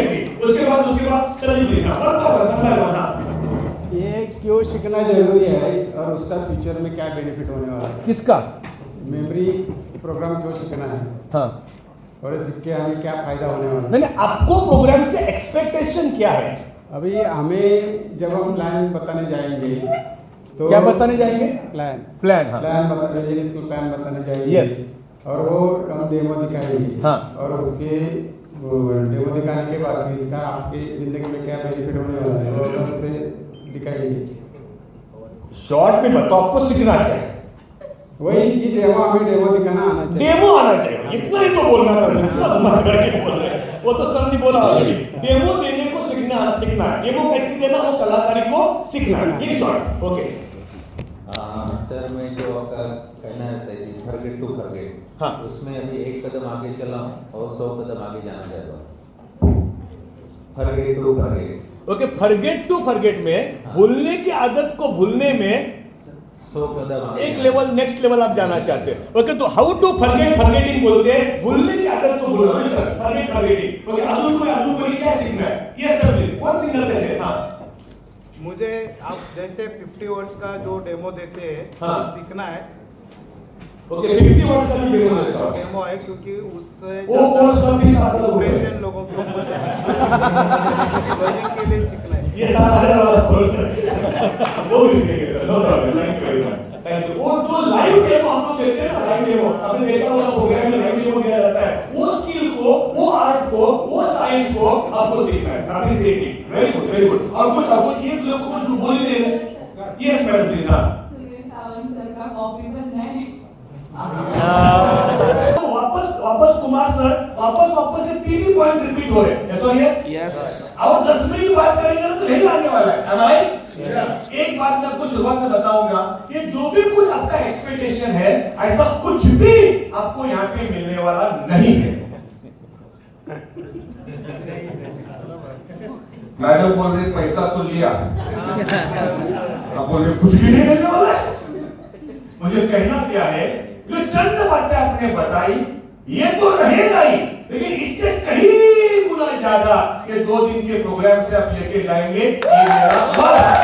व्यक्ति, उसके बाद चलिए प्लीज ये क्यों सीखना जरूरी है और उसका फ्यूचर में क्या बेनिफिट होने वाला है? किसका? मेमोरी प्रोग्राम क्यों सीखना है हाँ और सीख के हमें क्या फायदा होने वाला है? नहीं, आपको प्रोग्राम से एक्सपेक्टेशन क्या है? अभी हमें जब हम प्लान बताने जाएंगे तो क्या बताने जाएंगे? प्लान, हाँ। प्लान बताने जाएंगे, इसको प्लान बताने जाएंगे। Yes. और वो हम डेमो दिखाएंगे। हाँ। और उसके डेमो दिखाने के बाद भी इसका आपकी जिंदगी में क्या बेनिफिट होने वाला है वो हम से दिखाएंगे। शॉर्ट में बताओ आपको सीखना क्या है? वही कि डेमो हमें डेमो दिखाना आना चाहिए। डेमो आना चाहिए, इतना ही तो बोलना था, इतना लंबा करके बोल रहे हैं। वो तो सर ने बोला ऑलरेडी, डेमो देने को सीखना है। डेमो कैसे देना, वो कलाकारी को सीखना है। In short, okay. सर मैं जो आपका कहना रहता है कि फॉरगेट टू फॉरगेट, हाँ। उसमें अभी एक कदम आगे चला हूं और 100 कदम आगे जाना चाहता हूं। Forget to forget. Okay, forget to forget में भूलने की आदत को भूलने में 100 कदम आगे एक लेवल, नेक्स्ट लेवल आप जाना चाहते हैं। ओके, तो हाउ टू फॉरगेट, फॉरगेटिंग बोलते हैं भूलने की आदत को भूलना। Sir forget, forgetting. ओके, अजून कोई क्या सीखना है? Yes sir please, one single sentence. हाँ, मुझे आप जैसे 50 वर्ड्स का जो डेमो देते हैं हाँ। वो सीखना है। ओके, 50 वर्ड्स का भी डेमो देता हूं। डेमो है क्योंकि उससे वो कोर्स का भी साथ में ऑपरेशन लोगों को ट्रेनिंग के लिए सीखना है। ये 7,000 वाला कोर्स है, वो भी सीखेंगे sir, no problem. Thank you very much, thank you. वो जो लाइव डेमो हम लोग देते हैं ना, लाइव डेमो आपने देखा होगा, प्रोग्राम में लाइव डेमो दिया जाता है। वो स्किल को, वो आर्ट को, वो साइंस को आपको सीखना है। आपकी safety, very good, very good. और कुछ आपको एक लोग को कुछ बोल ही नहीं रहे। Yes madam please. हाँ, सावंत सर का कॉपी बनना है। वापस कुमार सर, वापस से 3 ही पॉइंट रिपीट हो रहे हैं। यस और यस? यस। और 10 मिनट बात करेंगे ना तो यही आने वाला है। Am I right? एक बात मैं आपको शुरुआत में बताऊंगा, ये जो भी कुछ आपका एक्सपेक्टेशन है, ऐसा कुछ भी आपको यहाँ पे मिलने वाला नहीं है। मैडम बोल रही पैसा तो लिया, अब बोल रहे कुछ भी नहीं मिलने वाला है। मुझे कहना क्या है, जो चंद बातें आपने बताई ये तो रहेगा ही, लेकिन इससे कहीं गुना ज्यादा ये 2 दिन के प्रोग्राम से आप लेके जाएंगे, ये मेरा वादा है।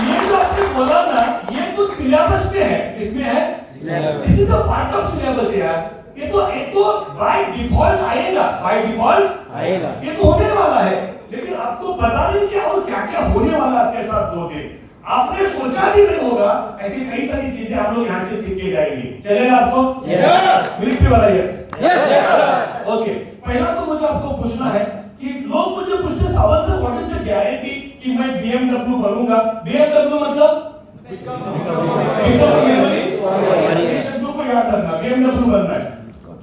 ये जो आपने बोला ना, ये तो सिलेबस में है। इसमें है, this is the part of syllabus यार। ये तो बाय डिफॉल्ट आएगा, बाय डिफॉल्ट आएगा, ये तो होने वाला है। लेकिन आपको पता नहीं क्या और क्या क्या होने वाला है आपके साथ 2 दिन। आपने सोचा भी नहीं होगा, ऐसी कई सारी चीजें हम लोग यहाँ से सीख के जाएंगे। चलेगा आपको? मिलिट्री वाला यस? यस। ओके, पहला तो मुझे आपको पूछना है कि लोग मुझे पूछते हैं Sawant sir what is the guarantee कि मैं BMW बनूंगा? BMW मतलब मेमोरी, शब्दों को याद रखना। BMW बनना है,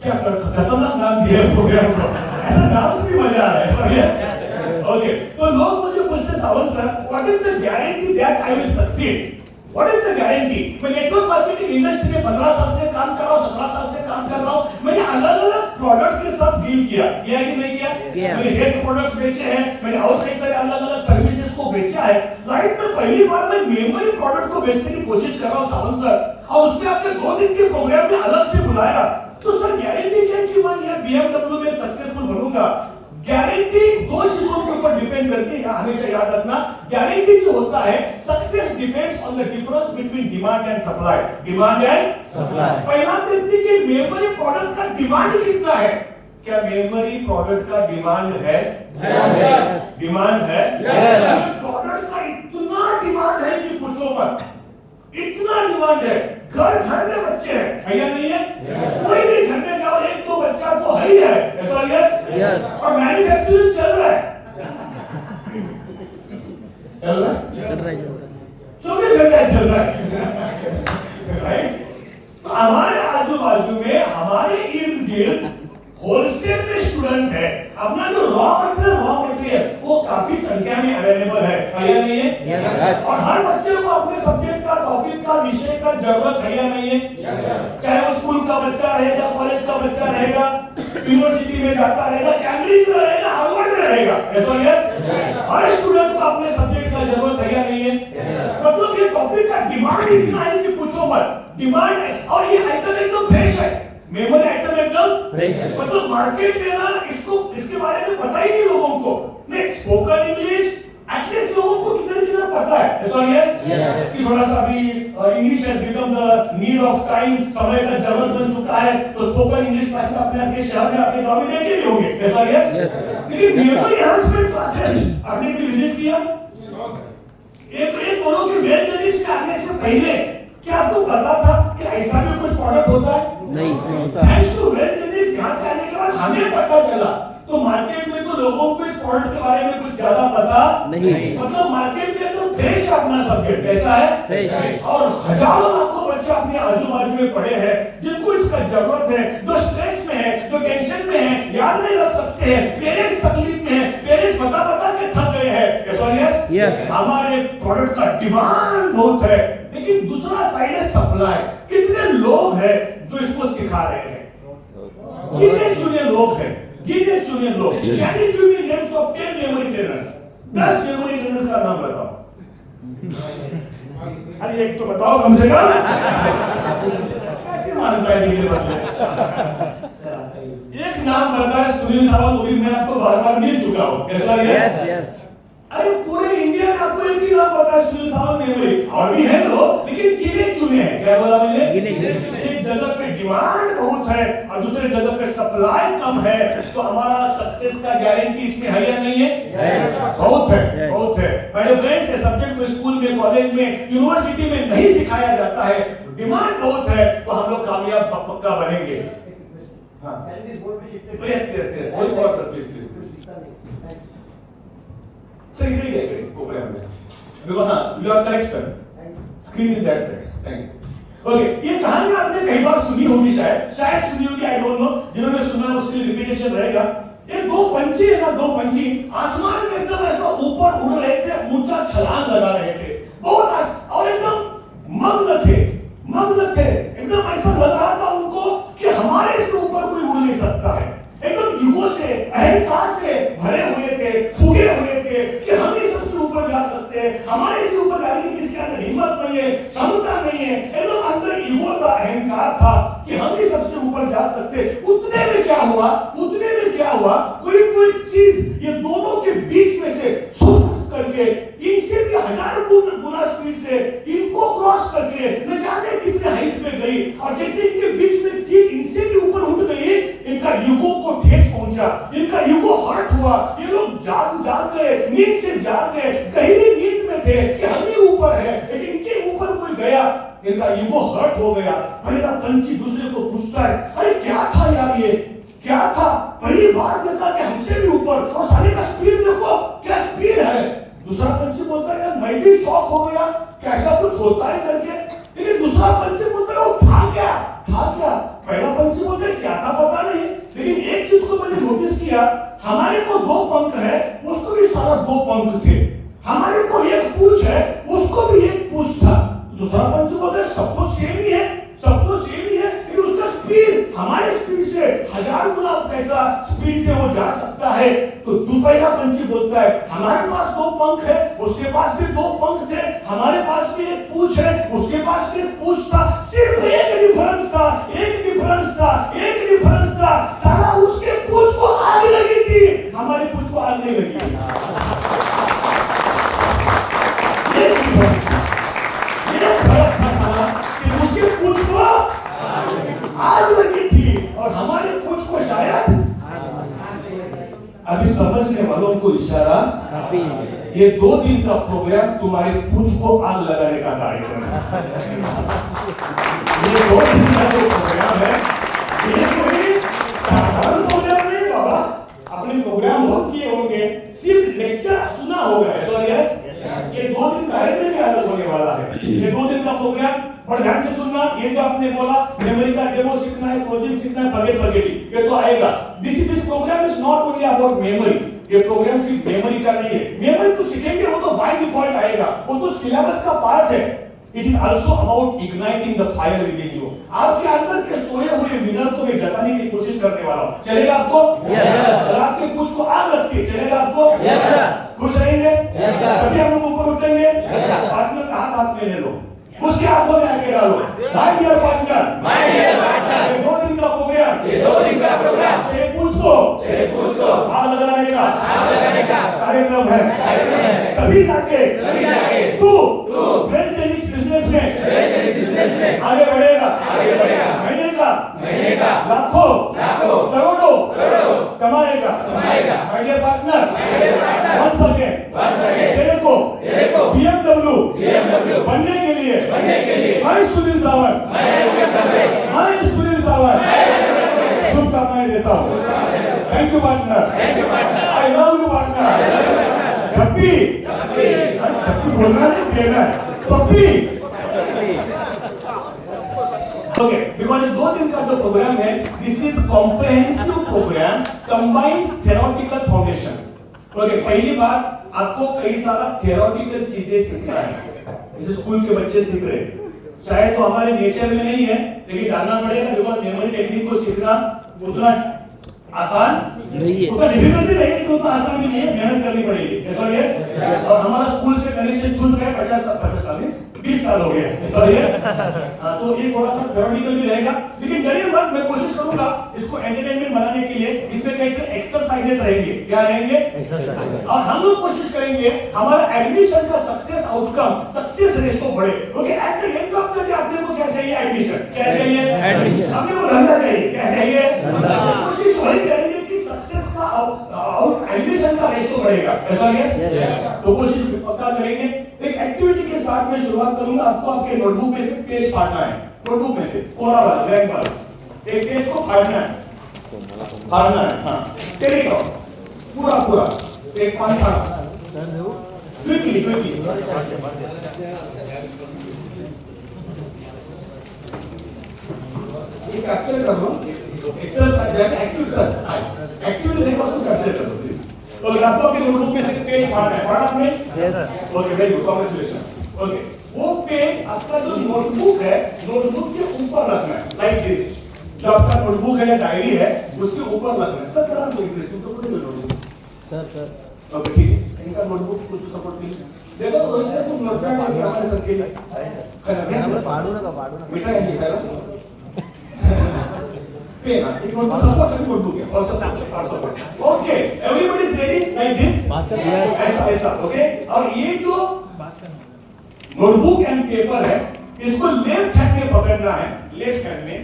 क्या खतरनाक नाम दिया है प्रोग्राम को, ऐसा नाम से भी मजा आ रहा है। ओके, तो लोग मुझे पूछते Sawant sir what is the guarantee that I will succeed? What is the guarantee? मैं नेटवर्क मार्केटिंग इंडस्ट्री में 15 साल से काम कर रहा हूं, 17 साल से काम कर रहा हूं। मैंने अलग-अलग प्रोडक्ट के साथ डील किया कि नहीं किया? मैंने हेल्थ प्रोडक्ट्स बेचे हैं, मैंने और कई सारे अलग-अलग सर्विसेज को बेचा है। लाइफ में पहली बार मैं मेमोरी प्रोडक्ट को बेचने की कोशिश कर रहा हूं सावंत सर, और उसमें आपने 2 दिन के प्रोग्राम में अलग से बुलाया। तो सर गारंटी क्या है कि मैं ये BMW में सक्सेसफुल बनूंगा? गारंटी 2 चीजों के ऊपर डिपेंड करती है, हमेशा याद रखना। गारंटी जो होता है, success depends on the difference between demand and supply. Demand and supply. पहला देखते कि मेमोरी प्रोडक्ट का डिमांड कितना है। क्या मेमोरी प्रोडक्ट का डिमांड है? यस। डिमांड है? यस। प्रोडक्ट का इतना डिमांड है कि पूछो मत, इतना डिमांड है। घर घर में बच्चे हैं, है या नहीं है? कोई भी घर में जाओ, 1-2 बच्चा तो है ही है। यस। और मैन्युफैक्चरिंग चल रहा है, चल रहा है 24 घंटे चल रहा है। राइट? तो हमारे आजू बाजू में, हमारे इर्द गिर्द होलसेल में स्टूडेंट है। अपना जो रॉ मटेरियल वो काफी संख्या में अवेलेबल है या नहीं है? yes, और हर बच्चे को अपने सब्जेक्ट का, टॉपिक का, विषय का जरूरत है या नहीं है? yes, चाहे वो स्कूल का बच्चा रहेगा, कॉलेज का बच्चा रहेगा, यूनिवर्सिटी में जाता रहेगा, कैम्ब्रिज में रहेगा, हार्वर्ड में रहेगा। यस। हर स्टूडेंट को अपने सब्जेक्ट का जरूरत है या नहीं है? yes, मतलब ये टॉपिक का डिमांड इतना है कि पूछो मत। डिमांड है और ये आइटम एकदम फ्रेश है। मेमोरी आइटम एकदम फ्रेश है। मतलब मार्केट में ना इसको इसके बारे में पता ही नहीं लोगों को। नहीं, स्पोकन इंग्लिश एटलीस्ट लोगों को किधर किधर पता है। सॉरी यस कि थोड़ा सा अभी English has become the need of time, समय का जरूरत बन चुका है, तो स्पोकन इंग्लिश क्लासेस आपने आपके शहर में आपके गांव में देखे भी होंगे। सॉरी यस लेकिन मेमोरी एनहांसमेंट क्लासेस आपने भी विजिट किया? एक बोलो कि वेल टेनिस में आने से पहले क्या आपको पता था कि ऐसा भी कुछ प्रोडक्ट होता है? नहीं थैंक्स टू वेल टेनिस यहाँ के आने के बाद हमें पता चला। तो मार्केट में तो लोगों को इस प्रोडक्ट के बारे में कुछ ज्यादा पता नहीं। मतलब मार्केट में तो फ्रेश अपना सब्जेक्ट कैसा है फ्रेश। और हजारों लाखों बच्चे अपने आजू बाजू में पड़े हैं जिनको इसका जरूरत है, जो स्ट्रेस में है, जो टेंशन में है, याद नहीं रख सकते हैं, पेरेंट्स तकलीफ में है, पेरेंट्स बता बता के थक गए हैं। Yes. हमारे प्रोडक्ट का डिमांड बहुत है, लेकिन दूसरा साइड है सप्लाई। कितने लोग हैं जो इसको सिखा रहे हैं? कितने चुने लोग हैं? गिने चुने लोग। Can you give me names of 10 memory trainers? 10 memory trainers का नाम बताओ। अरे एक तो बताओ कम से कम। कैसे मानस है निकले बस एक नाम बताए सुनील सावंत, वो भी मैं आपको बार-बार मिल चुका हूं। यस अरे पूरे इंडिया में आपको एक ही नाम पता है सुनील सावंत मेमोरी, और भी है लोग लेकिन गिने चुने हैं। क्या बोला मैंने? गिने चुने। एक जगह पे डिमांड बहुत है और दूसरे जगह पे सप्लाई कम है, तो हमारा सक्सेस का गारंटी इसमें है या नहीं है? बहुत है, बहुत है। मेरे फ्रेंड्स, ये सब्जेक्ट को स्कूल में, कॉलेज में, यूनिवर्सिटी में नहीं सिखाया जाता है। डिमांड बहुत है तो हम लोग कामयाब पक्का बनेंगे। हाँ यस प्लीज सर इकडे घ्या, इकडे कोपऱ्यामध्ये, बिकॉज हाँ you are correct sir, screen is that side. Thank you. Okay, ये कहानी आपने कई बार सुनी होगी, शायद सुनी होगी, आई डोंट नो। जिन्होंने सुना उसके लिए रिपीटेशन रहेगा। ये दो पंछी है ना, दो पंछी आसमान में एकदम ऐसा ऊपर उड़ रहे थे, ऊंचा छलांग लगा रहे थे, बहुत और एकदम मग्न थे, एकदम ऐसा लग रहा था उनको कि हमारे से ऊपर कोई उड़ नहीं सकता है। एकदम ईगो से, अहंकार से भरे हुए थे, फूगे हुए थे कि हम ही सबसे ऊपर जा सकते हैं, हमारे से ऊपर जाने की किसी के अंदर हिम्मत नहीं है, क्षमता नहीं है। एकदम अंदर ईगो था, अहंकार था कि हम ही सबसे ऊपर जा सकते हैं। उतने में क्या हुआ, कोई चीज ये दोनों के बीच में से छुप करके, इनसे भी हजारों गुना स्पीड से इनको क्रॉस करके न जाने कितने हाइट पे गई, और जैसे इनके बीच में चीज इनसे भी ऊपर उठ गई, इनका ईगो को ठेस पहुंचा, इनका ईगो हर्ट हुआ। ये लोग जाग गए, नींद से जाग गए, गहरी नींद में थे कि हम ही ऊपर है, ऐसे इनके ऊपर कोई गया, इनका ईगो हर्ट हो गया। पहला पंछी दूसरे को पूछता है, अरे क्या था यार, ये क्या था? पहली बार देखा कि हमसे भी ऊपर, और साले का स्पीड देखो, क्या स्पीड है। दूसरा पंछी बोलता है, यार मैं भी शॉक हो गया, कैसा कुछ होता है करके। लेकिन दूसरा पंछी बोलता है, वो था क्या? पहला पंछी बोलता है, क्या था पता नहीं, लेकिन एक चीज को मैंने नोटिस किया, हमारे को 2 पंख है, उसको भी सारा 2 पंख थे। हमारे को एक पूंछ है, उसको भी एक पूंछ था। दूसरा पंछी बोलता है, सब तो सेम ही है, लेकिन उसका स्पीड हमारे स्पीड से 1000 गुना कैसा स्पीड से वो जा सकता है। तो पहला पंछी बोलता है, हमारे पास 2 पंख है, उसके पास भी 2 पंख थे, हमारे पास भी एक पूंछ है, उसके पास भी एक पूंछ था, सिर्फ एक डिफरेंस था, साला उसके पूंछ को आग लगी थी, हमारी पूंछ को आग नहीं लगी। ये फर्क था साला कि उसके पूंछ को आग लगी थी और हमारे पूंछ को शायद। अभी समझने वालों को इशारा, ये 2 दिन का प्रोग्राम तुम्हारे पूंछ को आग लगाने का कार्यक्रम है। ये 2 दिन का जो प्रोग्राम है, ये कोई साधारण प्रोग्राम नहीं बाबा। आपने प्रोग्राम बहुत किए होंगे, सिर्फ लेक्चर सुना होगा। सॉरी यस, ये 2 दिन का है नहीं अलग होने वाला है। ये 2 दिन का प्रोग्राम पर ध्यान से सुनना। ये जो आपने बोला मेमोरी का डेमो सीखना है, प्रोजेक्ट सीखना है, फॉरगेटिंग, ये तो आएगा। This program is not only about memory. ये प्रोग्राम सिर्फ मेमोरी का नहीं है, मेमोरी तो सीखेंगे, वो तो बाय डिफॉल्ट आएगा, वो तो सिलेबस का पार्ट है। It is also about igniting the fire with in you. आपके अंदर के सोए हुए मिनर को मैं जगाने की कोशिश करने वाला हूं। चलेगा आपको? Yes sir. आपके कुछ को आग लगती है, चलेगा आपको? Yes sir. खुश रहेंगे? Yes sir. कभी हम लोग ऊपर उठेंगे? Yes sir. पार्टनर का हाथ में ले लो, उसके हाथों में आके डालो, माय डियर पार्टनर, 2 दिन का तेरे पूछ को आग लगाने का कार्यक्रम है। तभी जाके तू वेल टेनिस बिजनेस में आगे बढ़ेगा। महीने का लाखों करोड़ों कमाएगा। My dear partner, once again तेरे को BMW बनने के लिए मैं सुनील सावंत शुभकामनाएं देता हूँ। Thank you partner, I love you partner. छप्पी बोलना नहीं, देना है पप्पी। ओके, बिकॉज ये 2 दिन का जो प्रोग्राम है, this is comprehensive program combines theoretical foundation. Okay, पहली बात आपको कई सारा थ्योरेटिकल चीजें सीखना है, जैसे स्कूल के बच्चे सीख रहे हैं। शायद तो हमारे नेचर में नहीं है, लेकिन डालना पड़ेगा, बिकॉज मेमोरी टेक्निक को सीखना उतना आसान नहीं है, उतना डिफिकल्ट भी नहीं है, लेकिन उतना आसान भी नहीं है, मेहनत करनी पड़ेगी। और हमारा स्कूल से कनेक्शन छूट गया 50 साल में, 20 साल हो गया। तो ये थोड़ा सा थ्योरेटिकल भी रहेगा, लेकिन डरिए मत, मैं कोशिश करूंगा इसको एंटरटेनमेंट बनाने के लिए। इसमें कैसे एक्सरसाइजेस रहेंगे, क्या रहेंगे एक्सरसाइजेस, और हम लोग कोशिश करेंगे हमारा एडमिशन का सक्सेस आउटकम, सक्सेस रेशियो बढ़े। Okay, at the end of the day अपने को क्या चाहिए, एडमिशन। क्या चाहिए, एडमिशन। अपने को धंधा चाहिए, क्या चाहिए, धंधा। कोशिश वही करेंगे कि सक्सेस का एडमिशन का रेशियो बढ़ेगा। ऐसा यस, तो कोशिश पक्का करेंगे। एक एक्टिविटी के साथ में शुरुआत करूंगा। आपको आपके नोटबुक में से पेज फाड़ना है, नोटबुक में से कोरा वाला ब्लैंक वाला एक पेज को फाड़ना है, फाड़ना है। हाँ, टेलीग्राम पूरा एक 5 फाड़ा क्विकली। ये कैप्चर कर लो, एक्सरसाइज एक्टिविटी सच एक्टिविटी देखो, उसको कैप्चर कर लो प्लीज। तो आपको आपके नोटबुक में से पेज फाड़ना है, पढ़ा आपने? Yes. Okay, very good, congratulation. Okay, वो पेज आपका जो नोटबुक है, नोटबुक के ऊपर रखना है, लाइक दिस। जो आपका नोटबुक है या डायरी है, उसके ऊपर रखना है। सर करा तो इंटरेस्टिंग तो कोई नोटबुक सर ओके, ठीक है। इनका नोटबुक कुछ तो सपोर्ट कीजिए। देखो तो इससे कुछ नोटबुक है हमारे सर के लिए खाना पाड़ू ना मीठा है दिखाएगा पेन एक नोटबुक सपोर्ट सभी नोटबुक है और support. Okay, everybody is ready like this, ऐसा ओके। और ये जो नोटबुक एंड पेपर है, इसको लेफ्ट हैंड में पकड़ना है, लेफ्ट हैंड में।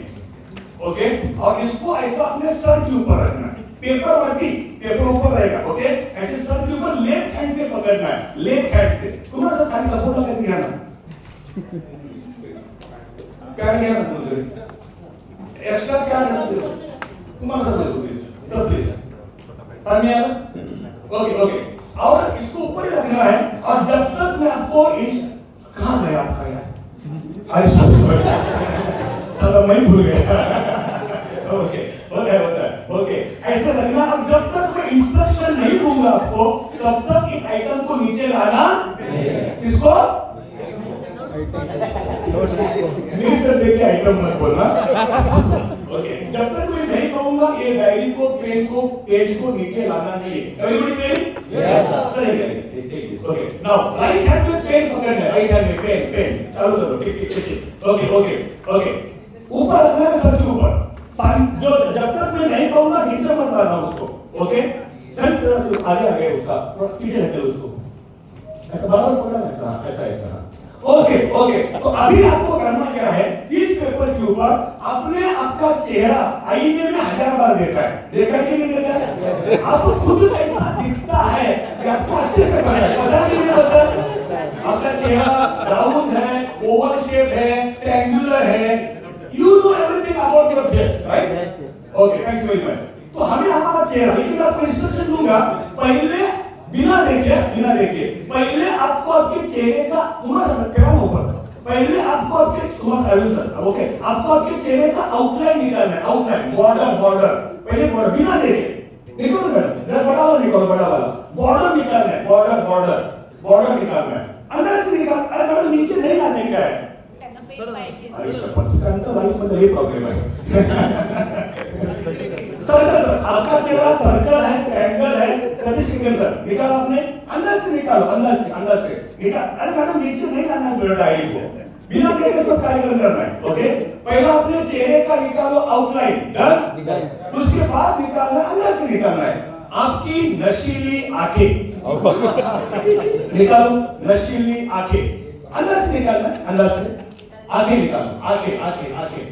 ओके, और इसको ऐसा अपने सर के ऊपर रखना है, पेपर वर्की, पेपर ऊपर रहेगा। ओके, ऐसे सर के ऊपर लेफ्ट हैंड से पकड़ना है, लेफ्ट हैंड से। तुम्हारा सब खाली सपोर्ट लगा दिया ना, क्या लिया ना बोल रहे एक्स्ट्रा क्या ना तुम्हारा सब दे दो प्लीज, सब प्लीज समझ आया? ओके, और इसको ऊपर ही रखना है। और जब तक मैं आपको कहां गया आपका यार, अरे चलो मैं भूल गया। ओके, ओके, ऐसे रखना। अब जब तक मैं इंस्ट्रक्शन नहीं दूंगा आपको, तब तक इस आइटम को नीचे लाना। किसको? मेरी तरफ देख के आइटम मत बोलना। ओके, जब तक मैं नहीं कहूंगा ये डायरी को, पेन को, पेज को नीचे लाना नहीं है। Everybody ready? Yes sir. Okay, now right hand में पेन पकड़ना है, राइट हैंड में पेन चालू करो। ठीक। ओके, ऊपर रखना है, सर के ऊपर। जो जब तक मैं नहीं कहूंगा नीचे मत लाना उसको। Okay, done sir. आगे उसका पीछे रख लो उसको, ऐसा बराबर पकड़ना, ऐसा। ओके, तो अभी आपको करना क्या है, इस पेपर के ऊपर आपने आपका चेहरा आईने में 1000 बार देखा है कि नहीं देखा है? आपको खुद कैसा दिखता है कि आपको अच्छे से पता है, पता कि नहीं पता? आपका चेहरा राउंड है, ओवल शेप है, ट्रायंगुलर है, you know everything about your face, right? Okay, thank you very much. तो हमें हमारा चेहरा, लेकिन मैं आपको इंस्ट्रक्शन दूंगा, पहले बिना देखे पहले आपको आपके चेहरे का पहले आपको आपके ओके, आपको आपके चेहरे का आउटलाइन निकालना है, आउटलाइन, बॉर्डर, पहले बॉर्डर बिना देखे निकालो मैडम, बड़ा वाला निकालो, बड़ा वाला बॉर्डर निकालना है, बॉर्डर निकालना है, अंदर से निकाल। अरे मैडम नीचे नहीं लाने का है, अरे शपथ लाइफ में यही प्रॉब्लम है। सर्कल सर, आपका चेहरा सर्कल है, ट्रायंगल है, सतीश किंगन सर निकाल, आपने अंदर से निकालो, अंदर से निकाल। अरे मैडम नीचे नहीं लाना है मेरे डायरी को, बिना देखे सब कार्यक्रम करना है। ओके, पहला अपने चेहरे का निकालो आउटलाइन, डन। उसके उसके बाद निकालना है, अंदर से निकालना है आपकी नशीली आंखें। निकालो नशीली आंखें, अंदर से निकालना है, अंदर से आंखें निकालो, आंखें आंखें आंखें।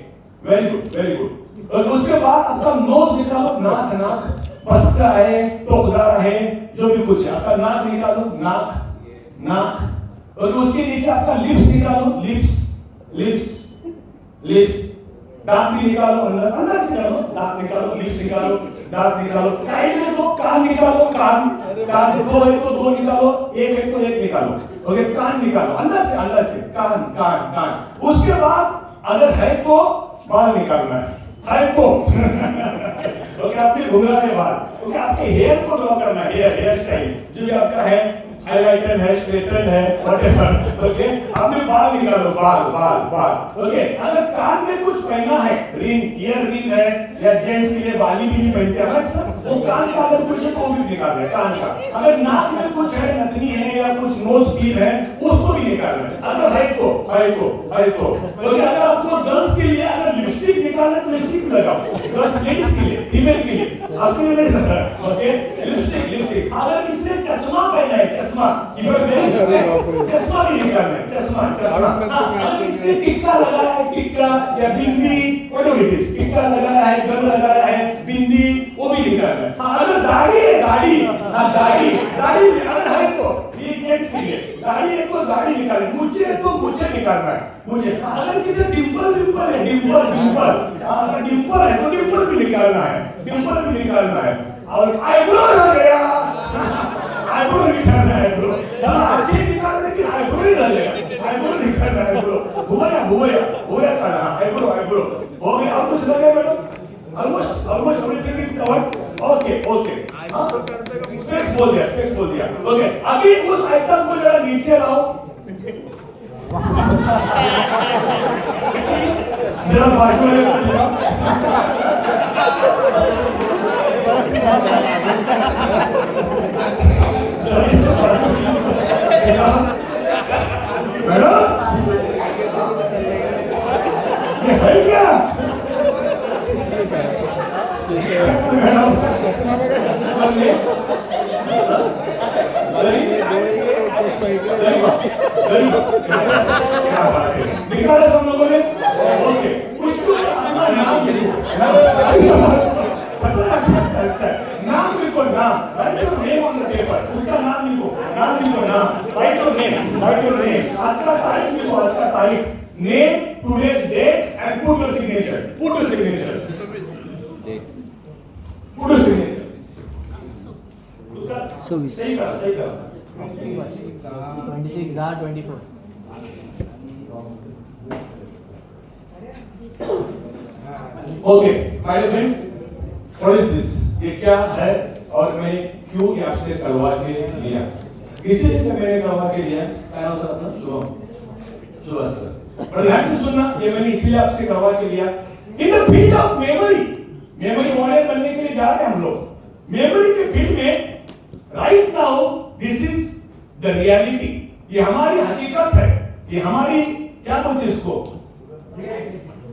Very good very good. और उसके बाद आपका नोज निकालो, नाक नाक पसका है, टोकदार है, जो भी कुछ है आपका नाक निकालो, नाक नाक। और उसके नीचे आपका लिप्स निकालो, लिप्स लिप्स लिप्स। दांत भी निकालो, अंदर अंदर से निकालो, दांत निकालो, लिप्स निकालो, दांत निकालो। साइड में दो कान निकालो, कान कान दो है तो दो निकालो, एक है तो एक निकालो। ओके, कान निकालो अंदर से कान कान कान। उसके बाद अगर है तो बाल निकालना है तो ओके, आपने घुंघरा के बाल। ओके, आपके हेयर को ड्रॉ करना है, हेयर स्टाइल जो भी आपका है, हाइलाइटर है, स्ट्रेटन है, व्हाटएवर। ओके, आपने बाल निकालो, बाल बाल बाल। ओके, अगर कान में कुछ पहनना है, रिंग, ईयर रिंग है, या जेंट्स के लिए बाली भी नहीं पहनते हैं सर, वो कान का अगर कुछ है तो वो भी निकालना है, कान का। अगर नाक में कुछ है, नथनी है या कुछ नोज क्लिप है, उसको भी निकालना है, अगर है तो है तो। ओके, अगर आपको गर्ल्स के लिए अगर लिपस्टिक निकालना है तो लिपस्टिक लगाओ, गर्ल्स लेडीज के लिए, फीमेल के लिए, आपके लिए नहीं सर। Okay, lipstick lipstick. अगर किसने चश्मा पहना है, चश्मा चश्मा भी निकालना है, चश्मा चश्मा। अगर किसने टिक्का लगाया है, टिक्का या बिंदी, व्हाटएवर इट इज, टिक्का लगाया है, गम लगाया है, बिंदी, वो भी निकालना है। अगर दाढ़ी है, दाढ़ी दाढ़ी अगर है तो ये जेंट्स के लिए, दाढ़ी है तो दाढ़ी निकाले, मुझे है तो मुझे निकालना है, मुझे। अगर किसी डिंपल डिंपल है, डिंपल डिंपल, अगर डिंपल है तो डिंपल भी निकालना है, डिंपल भी निकालना है। और आईब्रो रह गया, आईब्रो निकालना है, आईब्रो आंखें निकाल, लेकिन आईब्रो ही रह गया, आईब्रो निकालना है, आईब्रो भुवया करना, आईब्रो आईब्रो हो गया। अब कुछ लगे madam? Almost everything is covered. Okay specs बोल दिया। ओके, अभी उस आइटम को जरा नीचे लाओ, जरा बाजू वाले को दिखाओ। मैडम ये है क्या? निकाला सब लोगों ने? ओके, उसको अपना नाम लिखो, नाम लिखो, नाम, right your name on the paper, उसका नाम लिखो, नाम, राइट योर नेम, आज का तारीख लिखो, आज का तारीख, name, today's date and put your signature, सही कहा। 26 are 24. Okay my friends, what is this? ये क्या है और मैं क्यों ये आपसे करवा के लिया? इसीलिए मैंने करवा के लिया, क्या नाम सर अपना? शुभम सर। और ध्यान से सुनना, ये मैंने इसलिए आपसे करवा के लिया, in the field of memory warrior बनने के लिए जा रहे हैं हम लोग। मेमोरी के फील्ड में right now this is the reality, ये हमारी हकीकत है, ये हमारी क्या बोलते हैं इसको,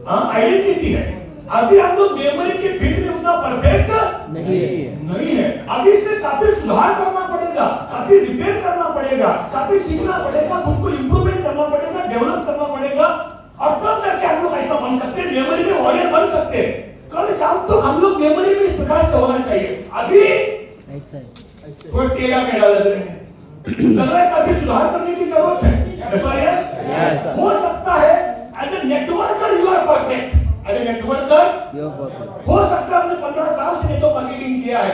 आइडेंटिटी है। अभी हम लोग मेमोरी के फील्ड में उतना परफेक्ट नहीं है। अभी इसमें काफी सुधार करना पड़ेगा, काफी रिपेयर करना पड़ेगा, काफी सीखना पड़ेगा, खुद को इंप्रूवमेंट करना पड़ेगा, डेवलप करना पड़ेगा, और तब जाके हम लोग ऐसा बन सकते हैं, मेमोरी में वॉरियर बन सकते हैं। कल शाम तक हम लोग मेमोरी में इस प्रकार से होना चाहिए। अभी कोई टेढ़ा मेढ़ा लग रहे हैं, लग रहा है काफी सुधार करने की जरूरत है। yes. हो सकता है as a networker you are perfect, as a networker हो सकता है आपने 15 साल से नेटवर्क मार्केटिंग किया है,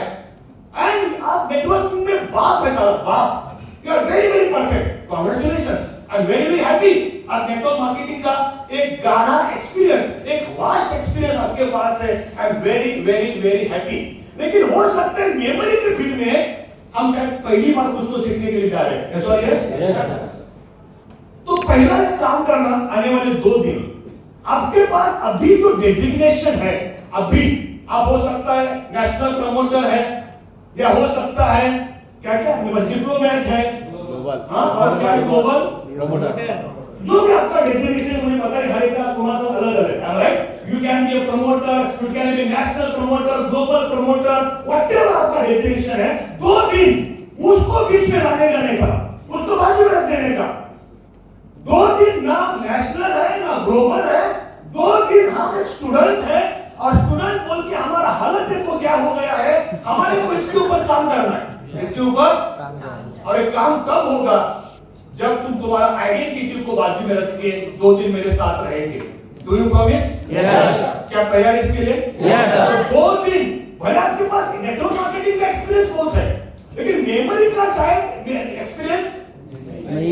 एंड आप नेटवर्किंग में बाप है साहब, बाप, you are very very perfect, congratulations, I am very very happy. आप नेटवर्क मार्केटिंग का एक गाढ़ा एक्सपीरियंस, एक वास्ट एक्सपीरियंस आपके पास है, आई am very very very happy. लेकिन हो सकता है मेमोरी के फील्ड में हम शायद पहली बार कुछ तो सीखने के लिए जा रहे हैं। Sorry yes. तो पहला एक काम करना, आने वाले 2 दिन आपके पास अभी जो डेजिग्नेशन है, अभी आप हो सकता है नेशनल प्रमोटर है, या हो सकता है क्या डिप्लोमेट है, और क्या ग्लोबल प्रमोटर, जो भी आपका डेजिग्नेशन मुझे पता है, हर एक का तुम्हारा अलग अलग है, right? You can be a promoter, you can be a national promoter, global promoter, whatever आपका डेफिनेशन है, 2 दिन उसको बीच में लाने का नहीं था, उसको बाजू में रख देने का। 2 दिन ना नेशनल है ना ग्लोबल है, 2 दिन हम एक स्टूडेंट है और स्टूडेंट बोल के हमारा हालत देखो क्या हो गया है, हमारे को इसके ऊपर काम करना है, इसके ऊपर। और एक काम तब होगा जब तुम तुम्हारा आइडेंटिटी को बाजू में रख के 2 दिन मेरे साथ रहेंगे। Do you promise? Yes. क्या तैयार इसके लिए? Yes, sir. 2 दिन भले आपके पास नेटवर्क मार्केटिंग का एक्सपीरियंस बहुत है, लेकिन मेमोरी का शायद एक्सपीरियंस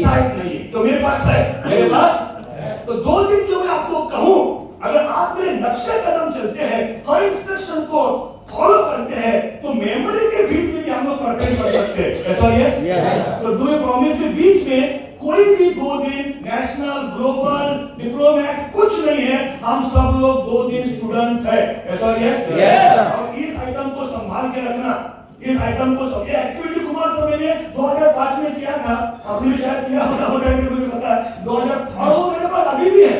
शायद नहीं है। तो मेरे पास है, मेरे पास। तो 2 दिन जो मैं आपको कहूं, अगर आप मेरे नक्शे कदम चलते हैं, हर इंस्ट्रक्शन को फॉलो करते हैं, तो मेमोरी के फील्ड में भी हम लोग परफेक्ट कर सकते हैं। यस और यस? तो डू यू प्रॉमिस के बीच में कोई भी 2 दिन नेशनल, ग्लोबल, डिप्लोमेट कुछ नहीं है, हम सब लोग 2 दिन स्टूडेंट है। यस और यस? और इस आइटम को संभाल के रखना, इस आइटम को ये एक्टिविटी कुमार सर मैंने 2005 में किया था, आपने भी शायद किया होगा, मुझे पता है 2000, और वो मेरे पास अभी भी है।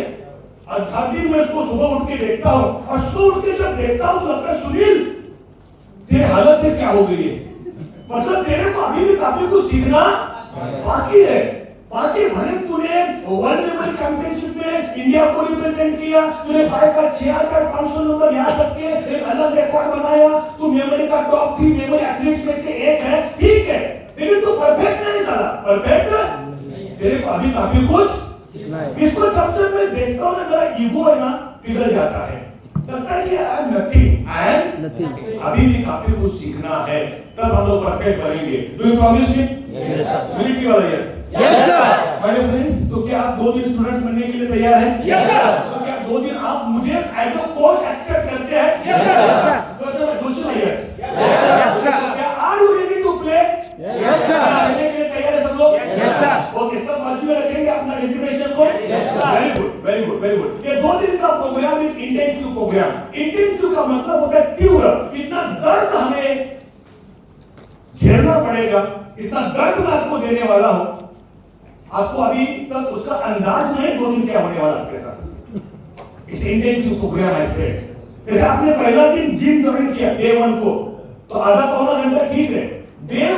और हर दिन मैं इसको सुबह उठ के देखता हूँ, और सुबह उठ के जब देखता हूँ तो लगता है सुनील तेरी हालत देख क्या हो गई है, मतलब तेरे को अभी भी काफी कुछ सीखना बाकी है। बाकी भले तूने वर्ल्ड लेवल चैंपियनशिप में इंडिया को रिप्रेजेंट किया, तूने 6500 नंबर याद रख के एक अलग रिकॉर्ड बनाया, तू मेमोरी का टॉप 3 मेमोरी एथलीट्स में से एक है, ठीक है, लेकिन तू परफेक्ट नहीं साला, परफेक्ट तेरे को अभी काफी कुछ। इसको सबसे मैं देखता हूँ ना, मेरा ईगो है ना पिघल जाता है, लगता है कि आई एम नथिंग, अभी भी काफी कुछ सीखना है, तब हम लोग परफेक्ट बनेंगे। Do you promise me? Military वाला yes? Yes, sir. My friends, तो क्या आप 2 दिन स्टूडेंट्स बनने के लिए तैयार हैं? Yes, sir. तो क्या 2 दिन आप मुझे एज अ कोच एक्सेप्ट करते हैं? Yes, sir. तो दूसरा यस? Yes, sir. क्या are you ready to play? Yes, sir. खेलने के लिए तैयार है सब लोग? Yes, sir. ओके, सब बाजू में रखेंगे अपना डेजिग्नेशन को? Yes, sir. Very good, very good, very good. ये 2 दिन का program is intensive program. Intensive का मतलब होता है तीव्र, इतना दर्द हमें झेलना पड़ेगा, इतना दर्द मैं आपको देने वाला हूं, आपको अभी तक उसका अंदाज नहीं 2 दिन क्या होने वाला आपके साथ। इस इंटेंसिव प्रोग्राम ऐसे जैसे आपने पहला दिन जिम ज्वाइन किया डे 1 को, तो आधा पौना घंटा ठीक है, डे